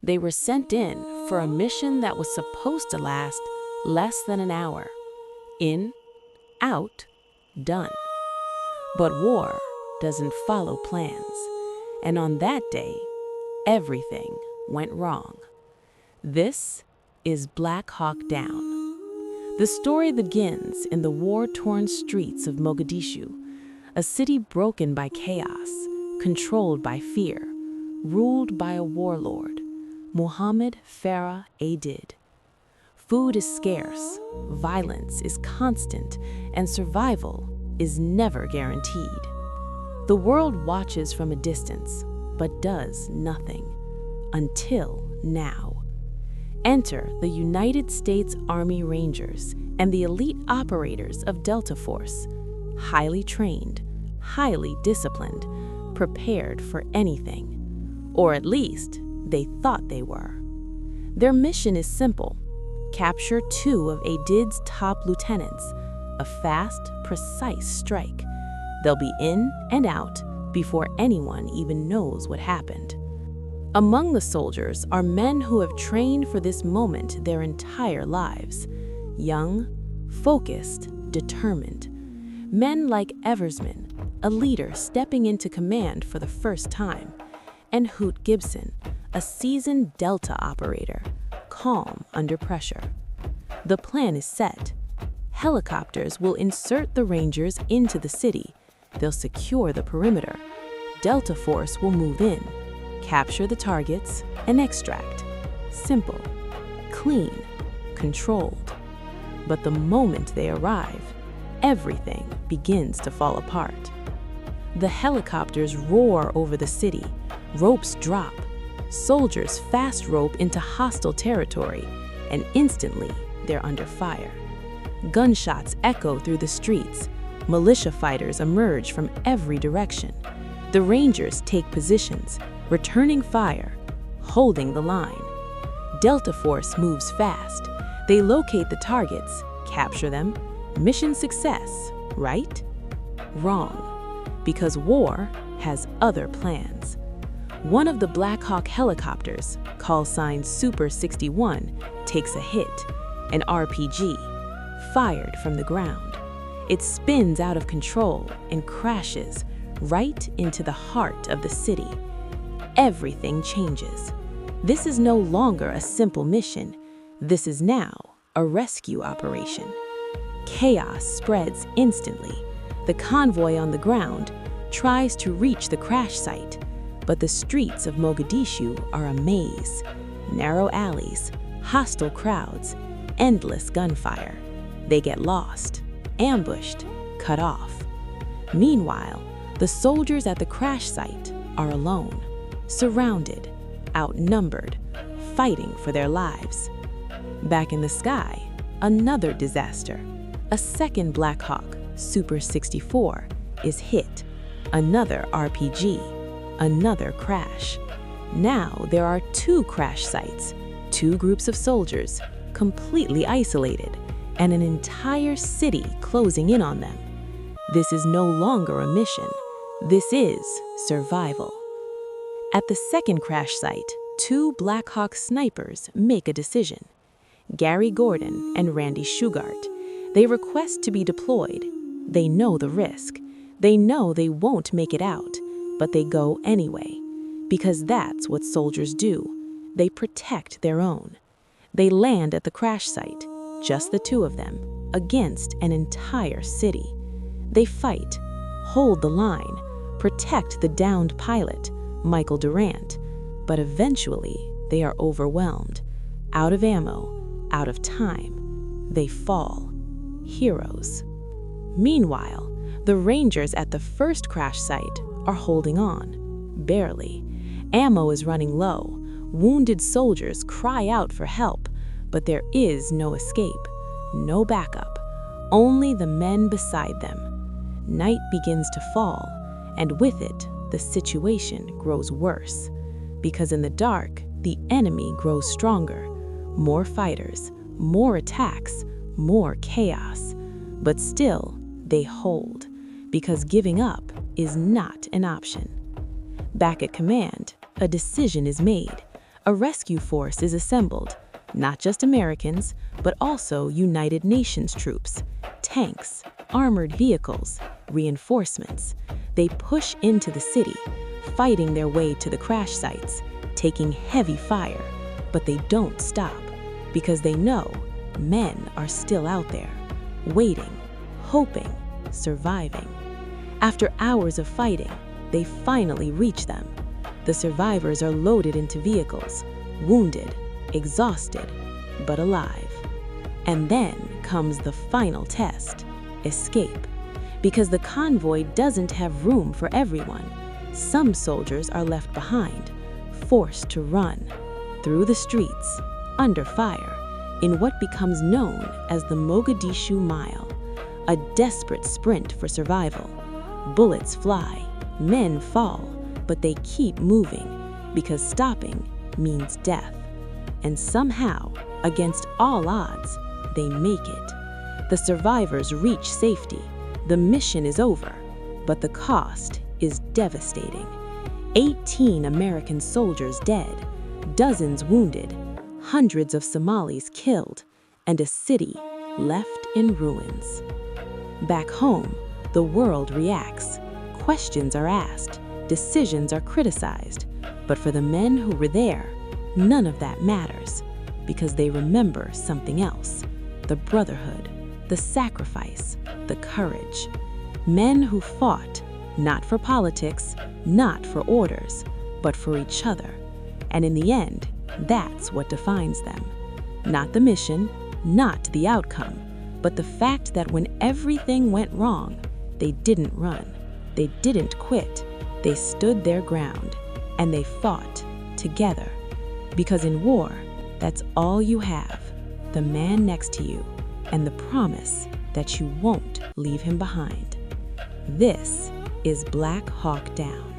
They were sent in for a mission that was supposed to last less than an hour. In, out, done. But war doesn't follow plans, and on that day, everything went wrong. This is Black Hawk Down. The story begins in the war-torn streets of Mogadishu, a city broken by chaos, controlled by fear, ruled by a warlord, Mohammed Farah Aidid. Food is scarce, violence is constant, and survival is never guaranteed. The world watches from a distance, but does nothing. Until now. Enter the United States Army Rangers and the elite operators of Delta Force, highly trained, highly disciplined, prepared for anything. Or at least, they thought they were. Their mission is simple: capture 2 of Aidid's top lieutenants, a fast, precise strike. They'll be in and out before anyone even knows what happened. Among the soldiers are men who have trained for this moment their entire lives. Young, focused, determined. Men like Eversman, a leader stepping into command for the first time, and Hoot Gibson, a seasoned Delta operator, calm under pressure. The plan is set. Helicopters will insert the Rangers into the city. They'll secure the perimeter. Delta Force will move in, capture the targets, and extract. Simple, clean, controlled. But the moment they arrive, everything begins to fall apart. The helicopters roar over the city, ropes drop, soldiers fast rope into hostile territory, and instantly they're under fire. Gunshots echo through the streets, militia fighters emerge from every direction. The Rangers take positions, returning fire, holding the line. Delta Force moves fast. They locate the targets, capture them. Mission success, right? Wrong, because war has other plans. One of the Black Hawk helicopters, call sign Super 61, takes a hit, an RPG, fired from the ground. It spins out of control and crashes right into the heart of the city. Everything changes. This is no longer a simple mission. This is now a rescue operation. Chaos spreads instantly. The convoy on the ground tries to reach the crash site, but the streets of Mogadishu are a maze. Narrow alleys, hostile crowds, endless gunfire. They get lost, ambushed, cut off. Meanwhile, the soldiers at the crash site are alone, surrounded, outnumbered, fighting for their lives. Back in the sky, another disaster. A second Black Hawk, Super 64, is hit. Another RPG, another crash. Now there are 2 crash sites, 2 groups of soldiers, completely isolated, and an entire city closing in on them. This is no longer a mission. This is survival. At the second crash site, 2 Black Hawk snipers make a decision. Gary Gordon and Randy Shugart. They request to be deployed. They know the risk. They know they won't make it out, but they go anyway. Because that's what soldiers do. They protect their own. They land at the crash site, just the 2 of them, against an entire city. They fight, hold the line, protect the downed pilot, Michael Durant, but eventually they are overwhelmed, out of ammo, out of time. They fall. Heroes. Meanwhile, the Rangers at the first crash site are holding on, barely. Ammo is running low. Wounded soldiers cry out for help, but there is no escape, no backup, only the men beside them. Night begins to fall, and with it, the situation grows worse. Because in the dark, the enemy grows stronger. More fighters, more attacks, more chaos. But still, they hold, because giving up is not an option. Back at command, a decision is made. A rescue force is assembled, not just Americans, but also United Nations troops, tanks, armored vehicles, reinforcements. They push into the city, fighting their way to the crash sites, taking heavy fire, but they don't stop because they know men are still out there, waiting, hoping, surviving. After hours of fighting, they finally reach them. The survivors are loaded into vehicles, wounded, exhausted, but alive. And then comes the final test, escape. Because the convoy doesn't have room for everyone, some soldiers are left behind, forced to run through the streets, under fire, in what becomes known as the Mogadishu Mile, a desperate sprint for survival. Bullets fly, men fall, but they keep moving because stopping means death. And somehow, against all odds, they make it. The survivors reach safety. The mission is over, but the cost is devastating. 18 American soldiers dead, dozens wounded, hundreds of Somalis killed, and a city left in ruins. Back home, the world reacts. Questions are asked, decisions are criticized. But for the men who were there, none of that matters, because they remember something else: the brotherhood, the sacrifice, the courage. Men who fought, not for politics, not for orders, but for each other. And in the end, that's what defines them. Not the mission, not the outcome, but the fact that when everything went wrong, they didn't run, they didn't quit, they stood their ground, and they fought together. Because in war, that's all you have: the man next to you, and the promise that you won't leave him behind. This is Black Hawk Down.